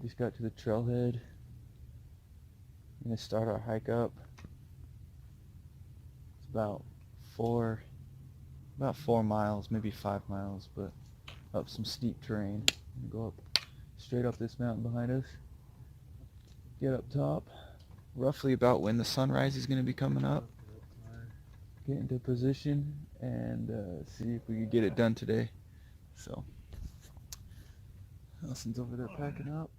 Just got to the trailhead. We're gonna start our hike up. It's about 4 miles, maybe 5 miles, but up some steep terrain. We're gonna go up straight up this mountain behind us. Get up top, roughly about when the sunrise is gonna be coming up. Get into position and see if we can get it done today. So, Nelson's over there packing up.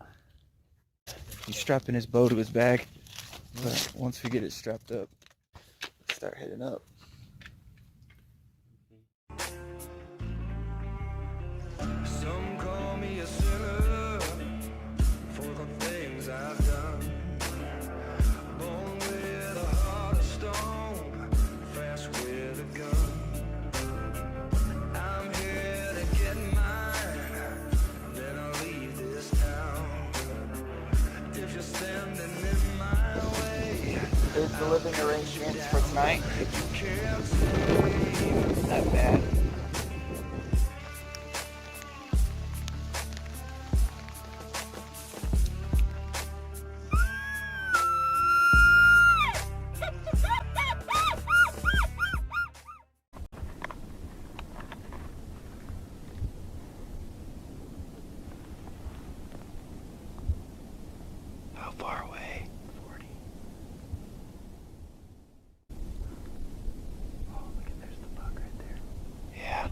He's strapping his bow to his back, but once we get it strapped up, let's start heading up. Some call me a sinner for the things I've done. Born with a heart of stone, fast with a gun. I'm here to get mine, then I'll leave this town. If you're standing in my way, Here's the living arrangements for tonight. can't save. Not bad. How far away? 40. Oh, look at, there's the buck right there. Yeah.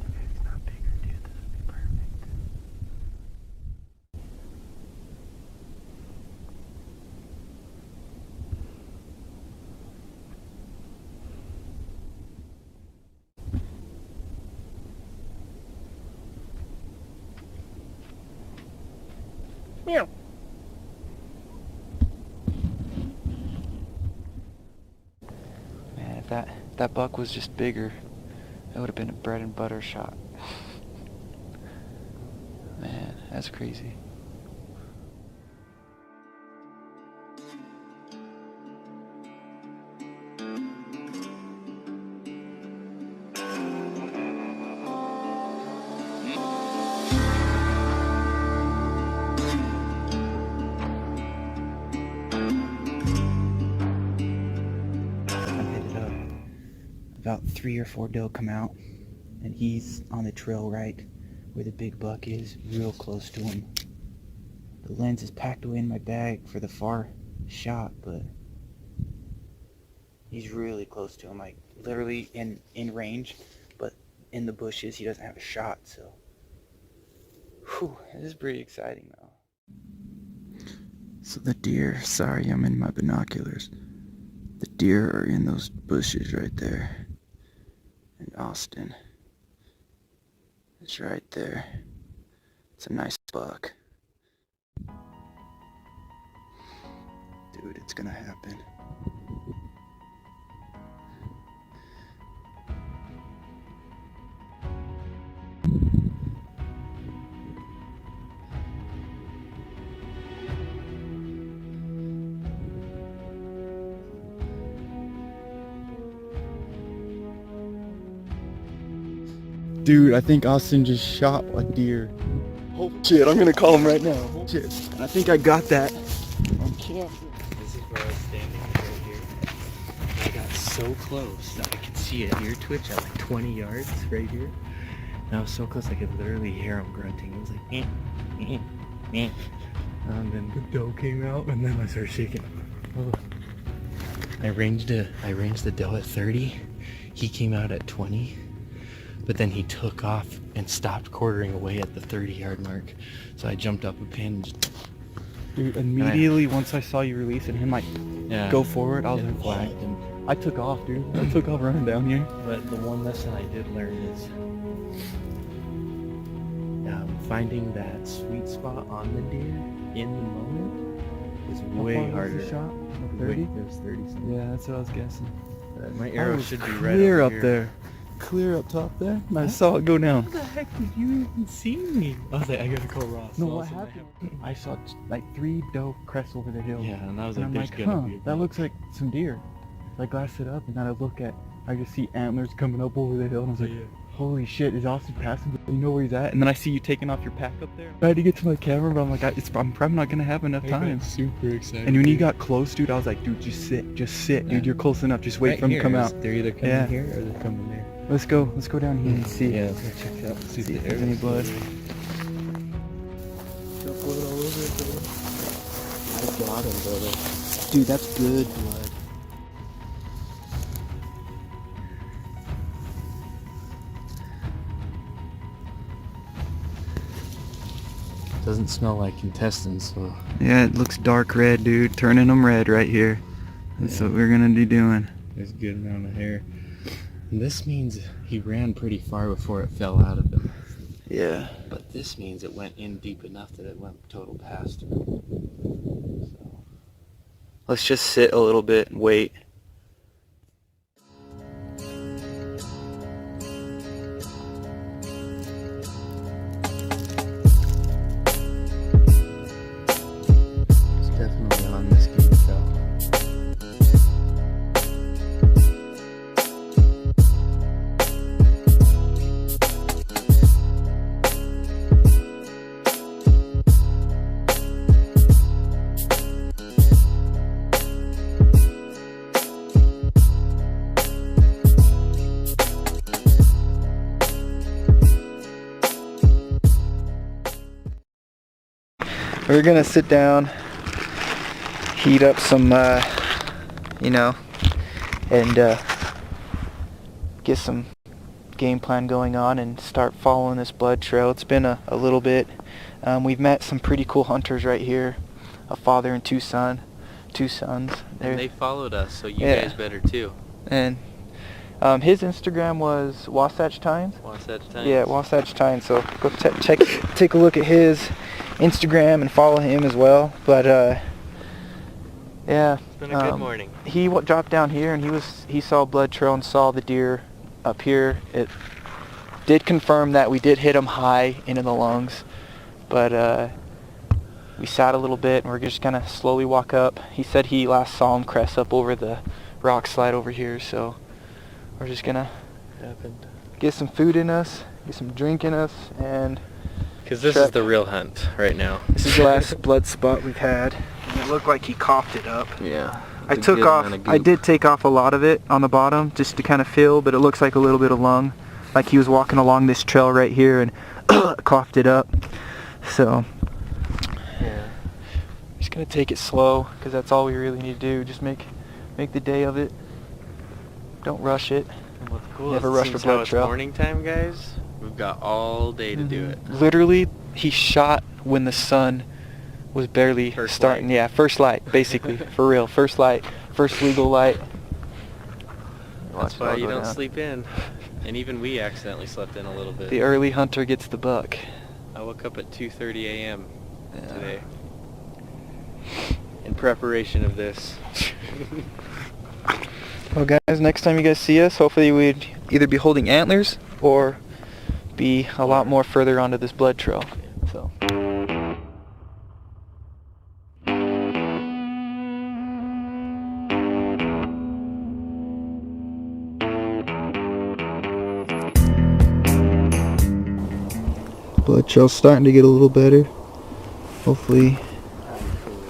If it's not bigger, dude, this would be perfect. Meow. Man, if that buck was just bigger, that would have been a bread and butter shot. Man, that's crazy. About 3 or 4 doe come out, and he's on the trail right where the big buck is, real close to him. The lens is packed away in my bag for the far shot, but he's really close to him, like literally in range, but in the bushes he doesn't have a shot, so whew, this is pretty exciting though. So the deer, sorry I'm in my binoculars, the deer are in those bushes right there. And Austin is right there. It's a nice buck. Dude, it's gonna happen. Dude, I think Austin just shot a deer. Holy shit, I'm gonna call him right now. Holy shit. And I think I got that on camera. This is where I was standing right here. I got so close that I could see a deer twitch at like 20 yards right here. And I was so close I could literally hear him grunting. It was like, eh, eh, eh. And then the doe came out and then I started shaking. Oh. I ranged the doe at 30. He came out at 20. But then he took off and stopped quartering away at the 30-yard mark. So I jumped up a pin and just... Dude, immediately once I saw you release and him like go forward, I was like, flagged him. I took off, dude. I took off running down here. But the one lesson I did learn is finding that sweet spot on the deer in the moment is way harder. Was the shot? 30? It was 30 something. Yeah, that's what I was guessing. My arrow should be right clear over up here. there. Clear up top there, and I saw it go down. How the heck did you even see me? I was like, I gotta call Ross. No, what happened? I saw like 3 doe crest over the hill. Yeah, and I was And like, I'm there's like, gonna huh, be a that looks like some deer. So I glassed it up, and then I just see antlers coming up over the hill, and I was like, Holy shit, is Austin passing? You know where he's at? And then I see you taking off your pack up there. I had to get to my camera, but I'm like, I'm probably not gonna have enough time. Super excited. And when you got close, dude, I was like, dude, just sit, dude. You're close enough. Just wait for him to come out. They're either coming here or they're coming there. Let's go down here and see. Yeah, let's go check it out. See if there's any blood. Got blood all over it, brother. I got him, brother. Dude, that's good blood. Doesn't smell like intestines, so. Yeah, it looks dark red, dude. Turning them red right here. That's what we're gonna be doing. There's a good amount of hair. And this means he ran pretty far before it fell out of him. Yeah. But this means it went in deep enough that it went total past him. So. Let's just sit a little bit and wait. It's definitely on this game fell. We're gonna sit down, heat up some, you know, and get some game plan going on and start following this blood trail. It's been a little bit. We've met some pretty cool hunters right here, a father and two sons. And they followed us, so you Yeah. guys better too. And his Instagram was Wasatch Tines. Wasatch Front. Yeah, Wasatch Tines. So go take a look at his Instagram and follow him as well. But yeah, It's been a good morning. he dropped down here and he saw a blood trail and saw the deer up here. It did confirm that we did hit him high into the lungs, but we sat a little bit and we're just gonna slowly walk up. He said he last saw him crest up over the rock slide over here, so we're just gonna get some food in us, get some drink in us, and Because this is the real hunt right now. this is the last blood spot we've had. And it looked like he coughed it up. Yeah. I did take off a lot of it on the bottom just to kind of feel, but it looks like a little bit of lung. Like he was walking along this trail right here and coughed it up. So, Yeah. just gonna take it slow because that's all we really need to do. Just make the day of it. Don't rush it. And what's cool Never is rush a since blood how it's trail. morning time, guys, we've got all day to do it. Literally, he shot when the sun was barely First starting. light. Yeah, first light, basically, for real. First light, first legal light. That's Watch it why all you go don't down. sleep in. And even we accidentally slept in a little bit. The early hunter gets the buck. I woke up at 2:30 a.m. Yeah. today in preparation of this. Well, guys, next time you guys see us, hopefully we'd either be holding antlers or be a lot more further onto this blood trail. So. Blood trail's starting to get a little better. Hopefully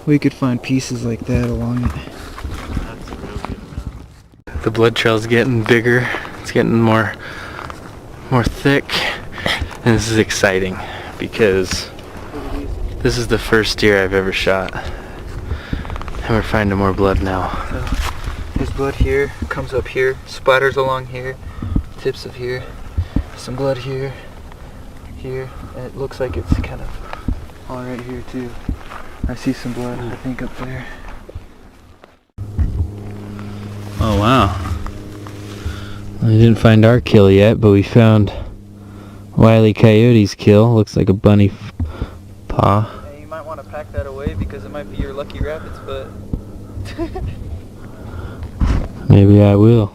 we could find pieces like that along it. That's a real good amount. The blood trail's getting bigger. It's getting more thick, and this is exciting because this is the first deer I've ever shot, and we're finding more blood now. So, there's blood here, comes up here, splatters along here, tips of here, some blood here, and it looks like it's kind of all right here too. I see some blood, I think, up there. Oh wow. I didn't find our kill yet, but we found Wile E. Coyote's kill. Looks like a bunny paw. Hey, you might want to pack that away because it might be your lucky rabbit's butt. Maybe I will.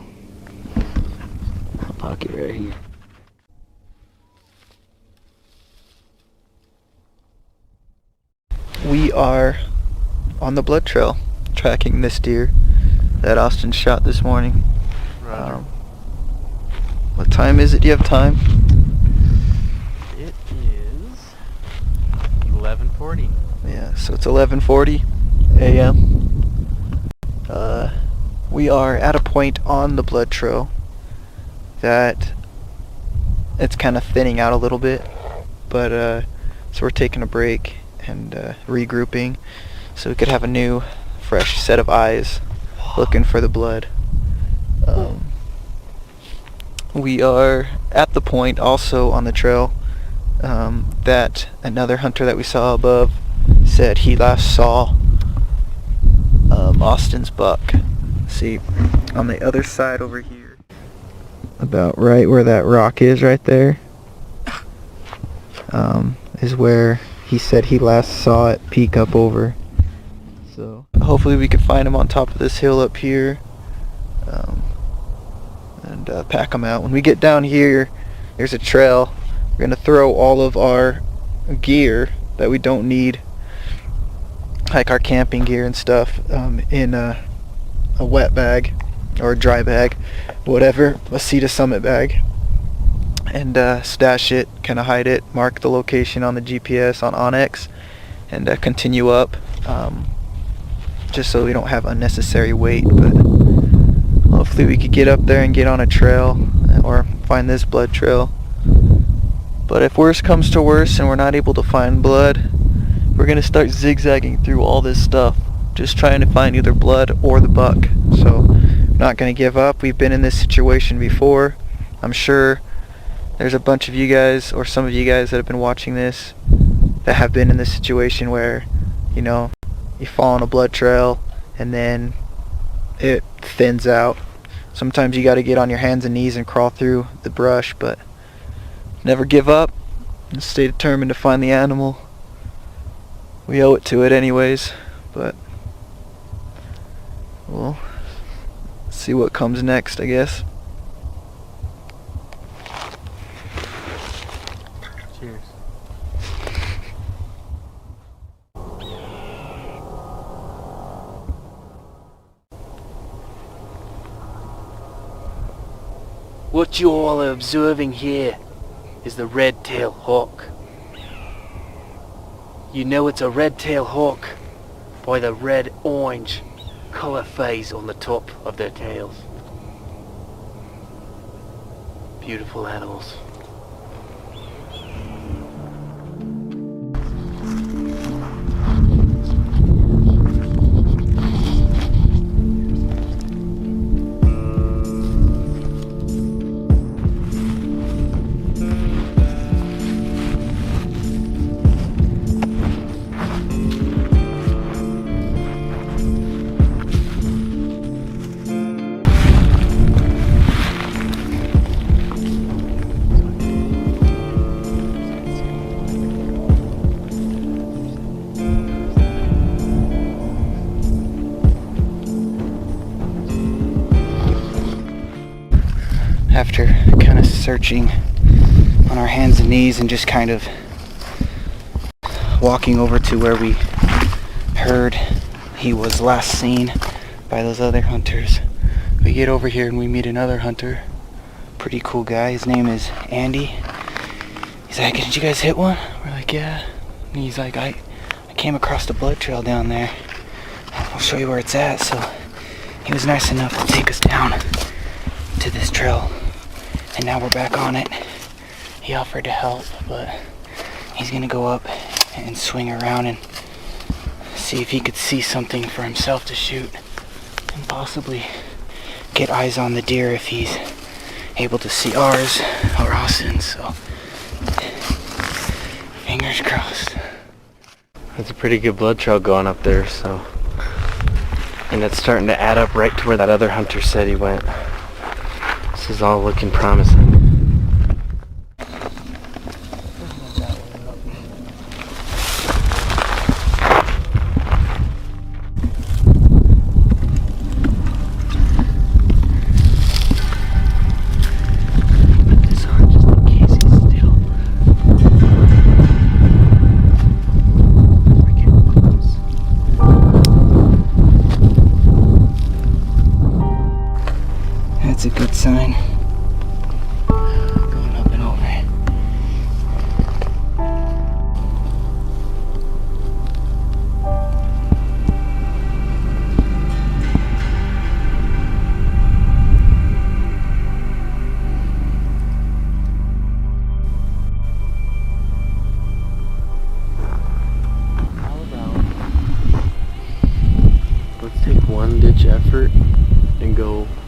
I'll park it right here. We are on the blood trail, tracking this deer that Austin shot this morning. What time is it? Do you have time? It is 11:40. Yeah, so it's 11:40 a.m. We are at a point on the blood trail that it's kind of thinning out a little bit, but so we're taking a break and regrouping so we could have a new, fresh set of eyes looking for the blood. We are at the point also on the trail that another hunter that we saw above said he last saw Austin's buck. See, on the other side over here, about right where that rock is right there, is where he said he last saw it peek up over. So hopefully we can find him on top of this hill up here, and pack him out. When we get down here, there's a trail. We're gonna throw all of our gear that we don't need, like our camping gear and stuff, in a wet bag or a dry bag, whatever, a Sea to Summit bag, and stash it, kind of hide it, mark the location on the GPS on Onyx, and continue up, just so we don't have unnecessary weight. But hopefully we could get up there and get on a trail or find this blood trail. But if worse comes to worse and we're not able to find blood, we're gonna start zigzagging through all this stuff, just trying to find either blood or the buck. So I'm not gonna give up. We've been in this situation before. I'm sure there's a bunch of you guys, or some of you guys that have been watching this, that have been in this situation where, you know, you fall on a blood trail and then it thins out. Sometimes you gotta get on your hands and knees and crawl through the brush, but never give up and stay determined to find the animal. We owe it to it anyways, but we'll see what comes next, I guess. Cheers. What you all are observing here is the red-tailed hawk. You know it's a red-tailed hawk by the red-orange color phase on the top of their tails. Beautiful animals. After kind of searching on our hands and knees and just kind of walking over to where we heard he was last seen by those other hunters, we get over here and we meet another hunter. Pretty cool guy. His name is Andy. He's like, "Did you guys hit one?" We're like, "Yeah." And he's like, I came across the blood trail down there. I'll show you where it's at." So he was nice enough to take us down to this trail, and now we're back on it. He offered to help, but he's gonna go up and swing around and see if he could see something for himself to shoot, and possibly get eyes on the deer if he's able to see ours or Austin's. So fingers crossed. That's a pretty good blood trail going up there, so. And it's starting to add up right to where that other hunter said he went. This is all looking promising. That's a good sign.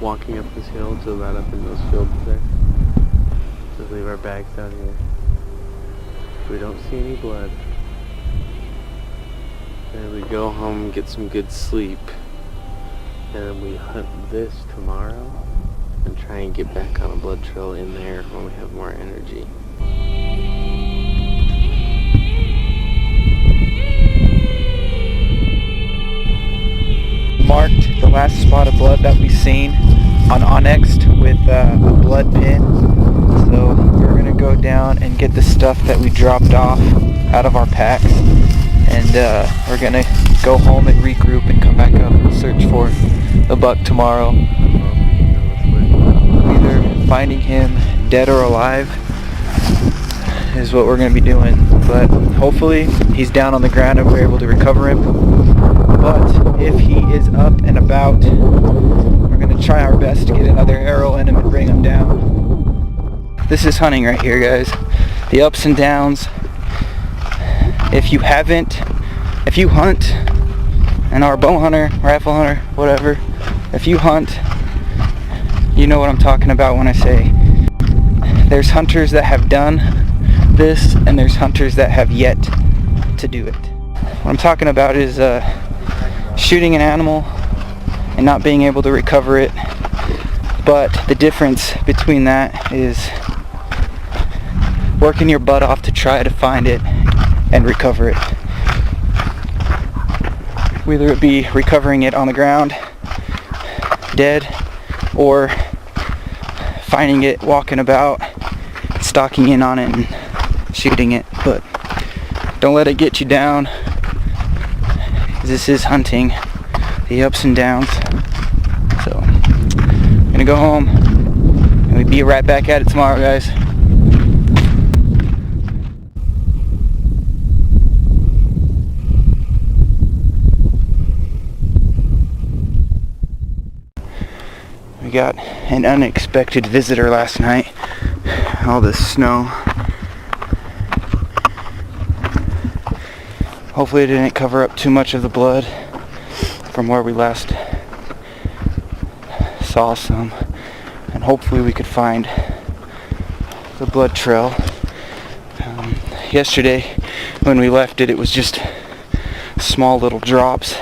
walking up this hill to right up in those fields there. Just leave our bags down here. We don't see any blood. And we go home and get some good sleep. And then we hunt this tomorrow and try and get back on a blood trail in there when we have more energy. Marked the last spot of blood that we've seen on Onyx with a blood pin. So we're gonna go down and get the stuff that we dropped off out of our packs, and we're gonna go home and regroup and come back up and search for the buck tomorrow. Either finding him dead or alive is what we're gonna be doing, but hopefully he's down on the ground and we're able to recover him. But if he is up and about, we're going to try our best to get another arrow in him and bring him down. This is hunting right here, guys. The ups and downs. If you hunt and are a bow hunter, rifle hunter, whatever, if you hunt, you know what I'm talking about when I say there's hunters that have done this and there's hunters that have yet to do it. What I'm talking about is shooting an animal and not being able to recover it, but the difference between that is working your butt off to try to find it and recover it. Whether it be recovering it on the ground, dead, or finding it walking about, stalking in on it and shooting it. But don't let it get you down. This is hunting, the ups and downs. So I'm gonna go home and we'll be right back at it tomorrow, guys. We got an unexpected visitor last night. All this snow. Hopefully it didn't cover up too much of the blood from where we last saw some, and hopefully we could find the blood trail. Yesterday when we left it, it was just small little drops.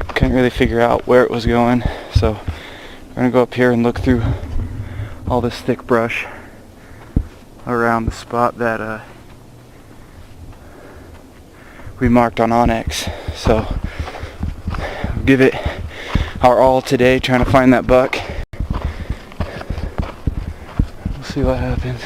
Couldn't really figure out where it was going, so we're gonna go up here and look through all this thick brush around the spot that we marked on Onyx. So give it our all today trying to find that buck. We'll see what happens.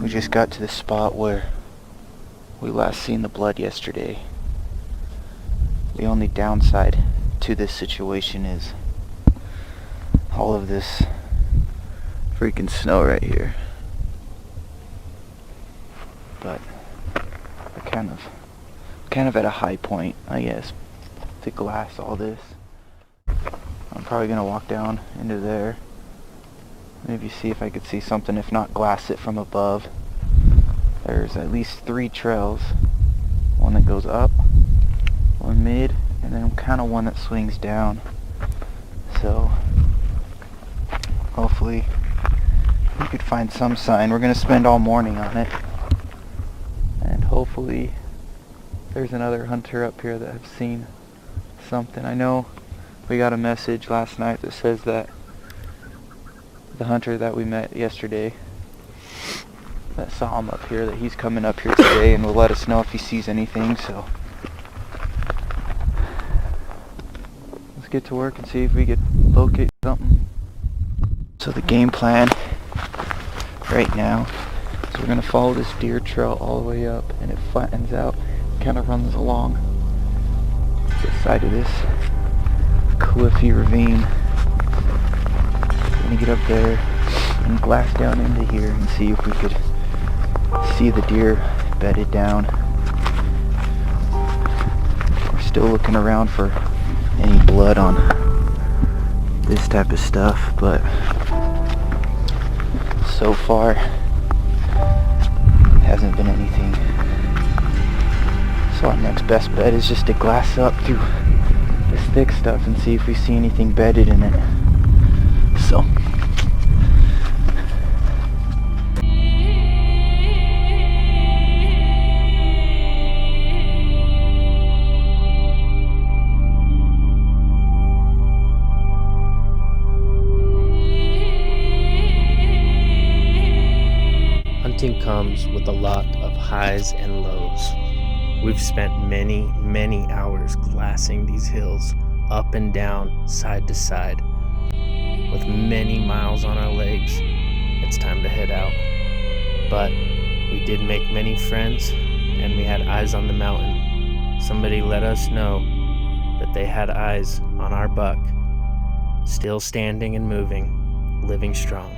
Just got to the spot where we last seen the blood yesterday. The only downside to this situation is all of this freaking snow right here. But we're kind of at a high point, I guess, to glass all this. I'm probably gonna walk down into there. Maybe see if I could see something, if not glass it from above. There's at least 3 trails. One that goes up, one mid, and then kind of one that swings down. So hopefully we could find some sign. We're going to spend all morning on it. And hopefully there's another hunter up here that has seen something. I know we got a message last night that says that the hunter that we met yesterday that saw him up here, that he's coming up here today and will let us know if he sees anything. So let's get to work and see if we could locate something. So the game plan right now is we're going to follow this deer trail all the way up, and it flattens out, kind of runs along the side of this cliffy ravine. We're going to get up there, and glass down into here and see if we could see the deer bedded down. We're still looking around for any blood on this type of stuff, but so far hasn't been anything. So our next best bet is just to glass up through this thick stuff and see if we see anything bedded in it. So Hunting comes with a lot of highs and lows. We've spent many hours glassing these hills up and down, side to side. With many miles on our legs, it's time to head out. But we did make many friends, and we had eyes on the mountain. Somebody let us know that they had eyes on our buck, still standing and moving, living strong.